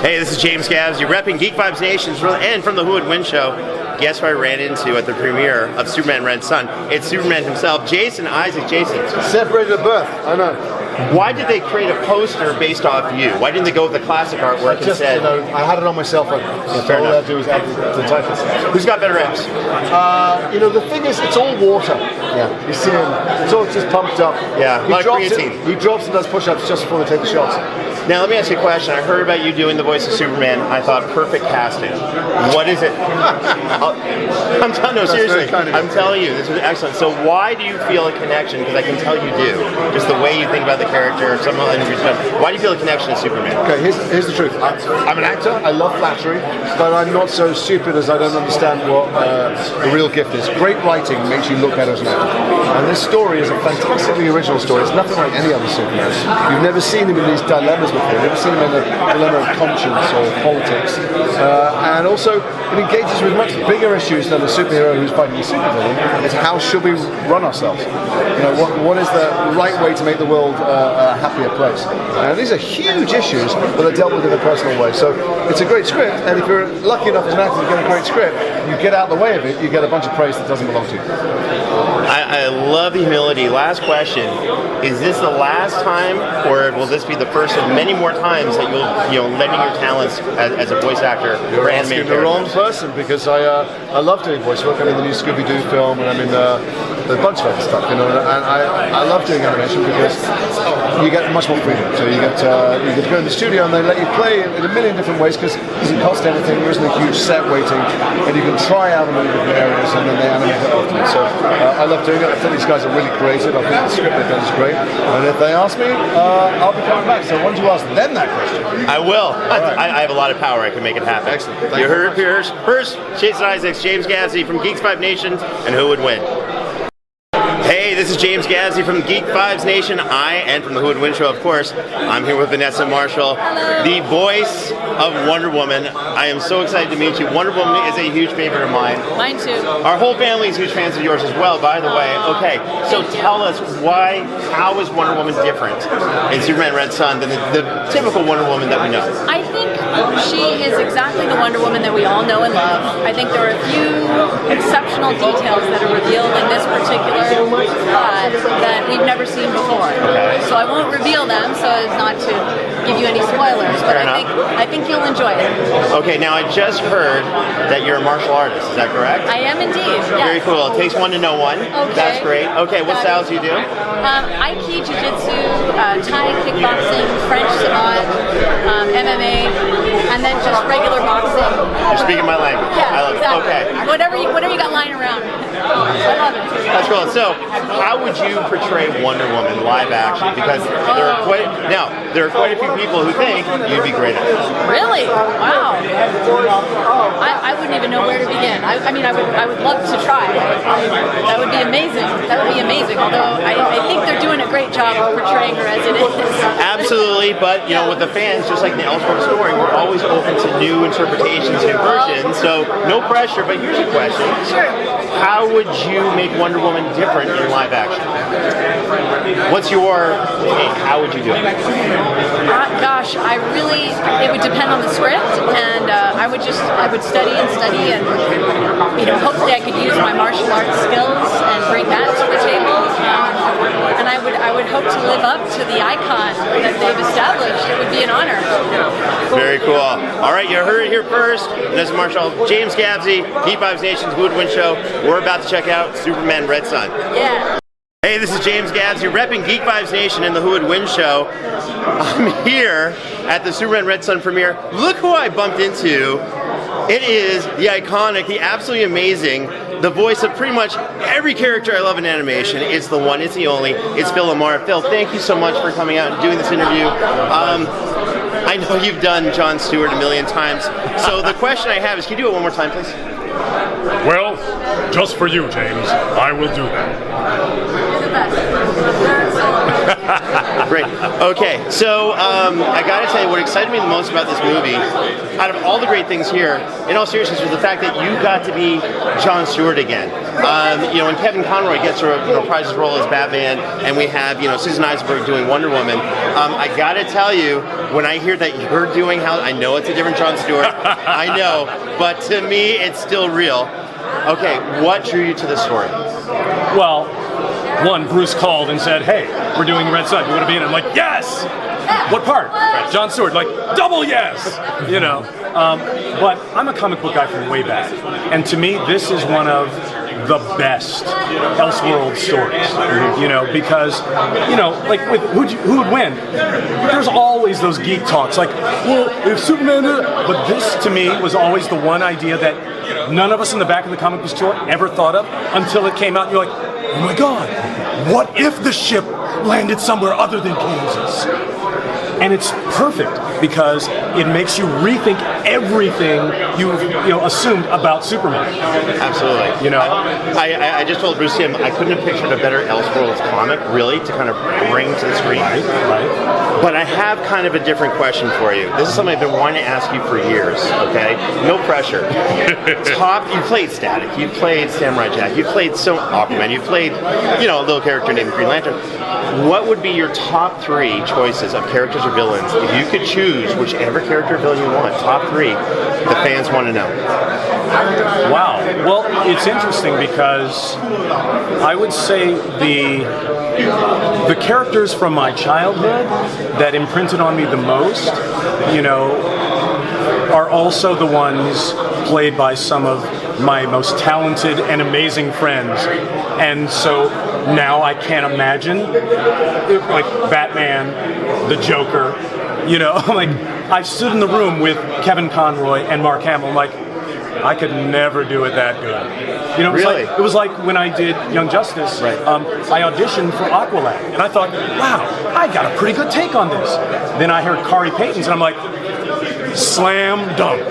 Hey, this is James Gavs. You're repping Geek Vibes Nations and from the Who Would Win show. Guess who I ran into at the premiere of Superman Red Sun? It's Superman himself, Jason Isaacs. Jason. Separated at birth, I know. Why did they create a poster based off you? Why didn't they go with the classic artwork instead? I had it on my cell phone. So all I had to do was add the title. Who's got better reps? The thing is, it's all water. Yeah. You see him, it's all just pumped up. Yeah, he drops and does push-ups just before they take the shots. Now, let me ask you a question. I heard about you doing the voice of Superman. I thought, perfect casting. What is it? I'm telling you, seriously. I'm telling you, this was excellent. So why do you feel a connection? Because I can tell you do. Just the way you think about the character, some of the interviews. Why do you feel a connection to Superman? Okay, here's the truth. I'm an actor. I love flattery, but I'm not so stupid as I don't understand what the real gift is. Great writing makes you look better as an actor. And this story is a fantastically original story. It's nothing like any other Superman. You've never seen him in these dilemmas before. You've never seen him in a dilemma of conscience or politics. And also, it engages with much bigger issues than a superhero who's fighting a supervillain. It's how should we run ourselves? What is the right way to make the world a happier place? And these are huge issues that are dealt with in a personal way. So it's a great script, and if you're lucky enough as an actor to get a great script, you get out of the way of it, you get a bunch of praise that doesn't belong to you. I love the humility. Last question. Is this the last time, or will this be the first of many more times that you'll lending your talents as a voice actor for animated characters? You're the wrong person, because I love doing voice work. I'm in the new Scooby-Doo film, and I'm in a bunch of other stuff, and I love doing animation because you get much more freedom. So you get to go in the studio and they let you play in a million different ways because it doesn't cost anything, there isn't a huge set waiting, and you can try out a million different areas and then they animate it afterwards. So I love doing it. I think these guys are really creative. I think the script they've done is great. And if they ask me, I'll be coming back. So why don't you ask them that question? I will. Right. I have a lot of power. I can make it happen. Excellent. You heard it here first. Jason Isaacs, James Gavsey from Geeks Vibes Nations, and Who Would Win? Hey, this is James Gavsey from Geek Vibes Nation. And from the Who Would Win show, of course. I'm here with Vanessa Marshall, the voice of Wonder Woman. I am so excited to meet you. Wonder Woman is a huge favorite of mine. Mine too. Our whole family is huge fans of yours as well, by the way. Okay, so tell us how is Wonder Woman different in Superman Red Sun than the typical Wonder Woman that we know? I think she is exactly the Wonder Woman that we all know and love. I think there are a few exceptional details that are revealed in this particular that we've never seen before. Okay. So I won't reveal them so as not to give you any spoilers, but I think you'll enjoy it. Okay, now I just heard that you're a martial artist, is that correct? I am indeed, yes. Very cool. It takes one to know one. Okay. That's great. Okay, what styles do you do? Aikido, Jiu-Jitsu, Thai kickboxing, French savate, MMA, and then just regular boxing. You're speaking my language. Yeah, I love exactly. it. Okay. Whatever you got lying around. I love it. That's cool. So, how would you portray Wonder Woman live action? Because there are quite a few people who think you'd be great at it. Really? Wow. I wouldn't even know where to begin. I would love to try. That would be amazing. That would be amazing. Although I think they're doing a great job of portraying her as it is. Absolutely, but with the fans, just like the Elseworld story, we're always open to new interpretations and versions. So no pressure. But here's a question. Sure. How would you make Wonder Woman different in live action? What's your take? How would you do it? Gosh, it would depend on the script, and I would study and hopefully I could use my martial arts skills and bring that to the table. And I would hope to live up to the icon that they've established. It would be an honor. Very cool. All right, you heard it here first. Vanessa Marshall, James Gavsey, Geek Vibes Nation's Who Would Win show. We're about to check out Superman Red Sun. Yeah. Hey, this is James Gavsey, repping Geek Vibes Nation and the Who Would Win show. I'm here at the Superman Red Sun premiere. Look who I bumped into. It is the iconic, the absolutely amazing, the voice of pretty much every character I love in animation. It's the one, it's the only, it's Phil LaMaar. Phil, thank you so much for coming out and doing this interview. I know you've done Jon Stewart a million times, so the question I have is, can you do it one more time, please? Well, just for you, James, I will do that. You're the best. Great. Okay, so I gotta tell you what excited me the most about this movie, out of all the great things here, in all seriousness, was the fact that you got to be Jon Stewart again. When Kevin Conroy gets to reprise his role as Batman, and we have Susan Eisenberg doing Wonder Woman, I gotta tell you, when I hear that you're doing I know it's a different Jon Stewart, I know, but to me it's still real. Okay, what drew you to the story? Well, one, Bruce called and said, "Hey, we're doing Red Sun. You want to be in it?" I'm like, "Yes." What part? Jon Stewart. Like, double yes. But I'm a comic book guy from way back, and to me, this is one of the best Elseworld stories. Because like with who would win? There's always those geek talks, like, well, if Superman did it. But this, to me, was always the one idea that none of us in the back of the comic book store ever thought of until it came out. And you're like, oh my God, what if the ship landed somewhere other than Kansas? And it's perfect because it makes you rethink everything you've assumed about Superman. Absolutely. I just told Bruce Tim I couldn't have pictured a better Elseworlds comic, really, to kind of bring to the screen. Right. But I have kind of a different question for you. This is something I've been wanting to ask you for years, okay? No pressure. You played Static, you played Samurai Jack, you played Aquaman, you played, a little character named Green Lantern. What would be your top 3 choices of characters or villains? If you could choose whichever character or villain you want, top 3, the fans want to know. Wow. Well, it's interesting because I would say the characters from my childhood that imprinted on me the most, are also the ones played by some of my most talented and amazing friends. And so now I can't imagine, like, Batman, the Joker, like, I've stood in the room with Kevin Conroy and Mark Hamill. I'm like, I could never do it that good. Really? It was like when I did Young Justice, right. I auditioned for Aqualad, and I thought, wow, I got a pretty good take on this. Then I heard Kari Payton's, and I'm like, slam dunk.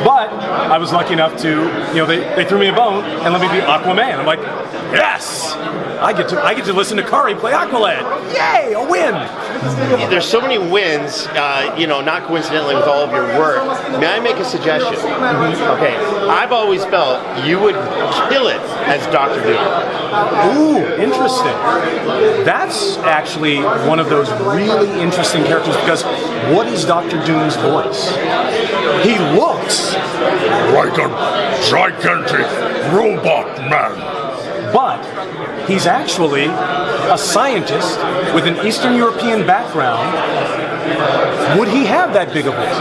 But I was lucky enough to, they threw me a bone and let me be Aquaman. I'm like, yes, I get to listen to Kari play Aqualad. Yay, a win! There's so many wins, not coincidentally with all of your work. May I make a suggestion? Okay, I've always felt you would kill it as Dr. Doom. Ooh, interesting. That's actually one of those really interesting characters because what is Dr. Doom's voice? He looks like a gigantic robot man. But he's actually a scientist with an Eastern European background. Would he have that big a voice?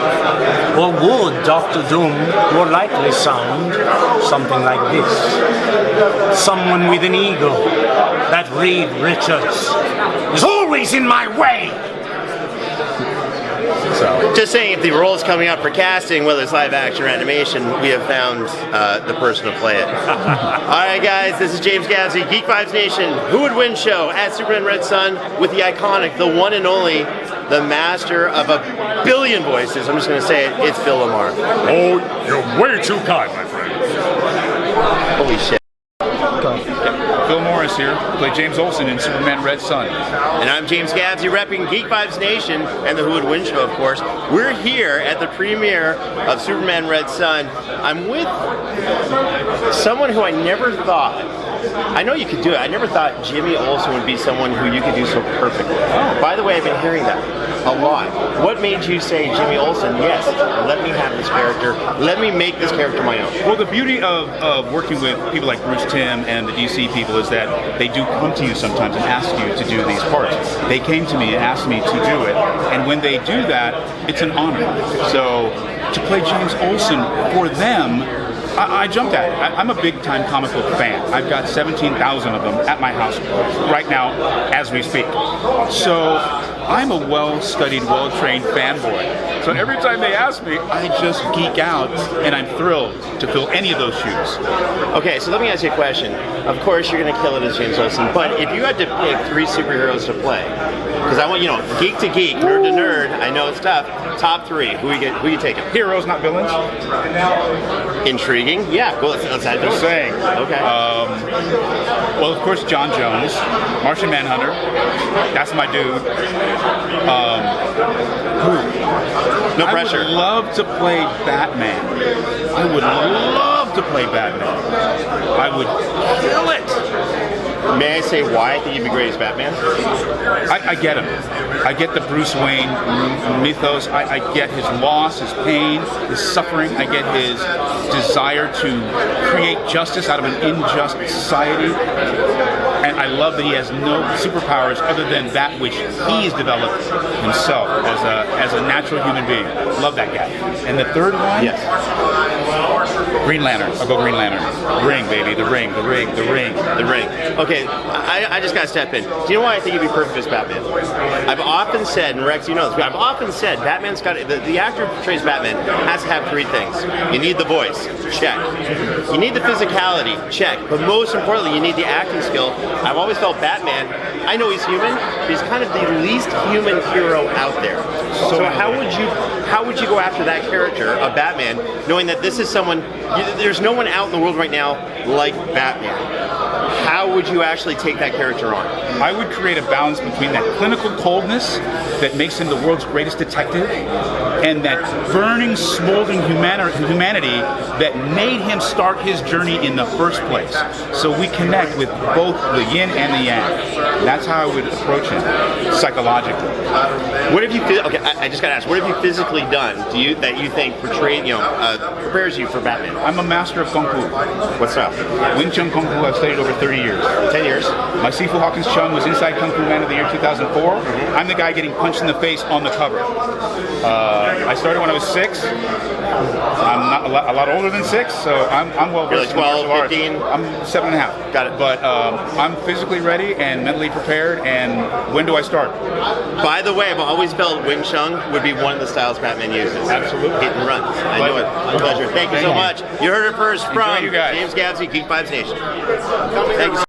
Or would Dr. Doom more likely sound something like this? Someone with an ego that Reed Richards is always in my way. So, just saying, if the role is coming up for casting, whether it's live action or animation, we have found the person to play it. All right, guys, this is James Gavsey, Geek Vibes Nation, Who Would Win show at Superman Red Sun with the iconic, the one and only, the master of a billion voices. I'm just going to say it, it's Bill LaMaar. Oh, you're way too kind, my friend. Holy shit. Phil Morris here, play James Olsen in Superman Red Sun. And I'm James Gavsey, repping Geek Vibes Nation and the Who Would Win show, of course. We're here at the premiere of Superman Red Sun. I'm with someone who I never thought, I know you could do it, I never thought Jimmy Olsen would be someone who you could do so perfectly. By the way, I've been hearing that a lot. What made you say, Jimmy Olsen, yes, let me have this character, let me make this character my own? Well, the beauty of working with people like Bruce Timm and the DC people is that they do come to you sometimes and ask you to do these parts. They came to me and asked me to do it, and when they do that, it's an honor. So to play James Olsen for them, I jumped at it. I'm a big-time comic book fan. I've got 17,000 of them at my house right now as we speak. So I'm a well-studied, well-trained fanboy. So every time they ask me, I just geek out, and I'm thrilled to fill any of those shoes. Okay, so let me ask you a question. Of course, you're going to kill it as James Olsen, but if you had to pick 3 superheroes to play, because I want, geek to geek, nerd to nerd, I know it's tough, top 3, who you taking? Heroes, not villains. Intriguing. Yeah, cool. Let's add Just saying. Okay. Well, Well, of course, John Jones, Martian Manhunter. That's my dude. No pressure. I would love to play Batman. I would love to play Batman. I would kill it. May I say why I think you'd be great as Batman? I get him. I get the Bruce Wayne mythos. I get his loss, his pain, his suffering. I get his desire to create justice out of an unjust society. And I love that he has no superpowers other than that which he's developed himself as a natural human being. Love that guy. And the third one? Yes. Green Lantern. I'll go Green Lantern. Ring, baby. The ring. The ring. Okay, I just gotta step in. Do you know why I think you'd be perfect as Batman? I've often said, and Rex, you know this, but I've often said Batman's got the actor who portrays Batman has to have three things. You need the voice, check. You need the physicality, check. But most importantly, you need the acting skill. I've always felt Batman, I know he's human, but he's kind of the least human hero out there. So how would you go after that character of Batman, knowing that this is someone, there's no one out in the world right now like Batman? How would you actually take that character on? I would create a balance between that clinical coldness that makes him the world's greatest detective and that burning, smoldering humanity that made him start his journey in the first place. So we connect with both the yin and the yang. That's how I would approach him, psychologically. What have you? Okay, I just got to ask. What have you physically done? That you think prepares you for Batman? I'm a master of kung fu. What's up? Wing Chun Kung Fu. I've studied over 30 years. 10 years. My Sifu Hawkins Chung was Inside Kung Fu Man of the Year 2004. I'm the guy getting punched in the face on the cover. I started when I was 6. I'm not a lot older than 6, so I'm well versed in martial arts. 15? I'm 7.5. Got it. But I'm physically ready and mentally prepared. And when do I start? By the way, I've always felt Wing Chun would be one of the styles Batman uses. Absolutely. Hit and run. I know it. Pleasure. Thank you so much. You heard it first from you guys. James Gabsey, Geek Vibes Nation. Thank you.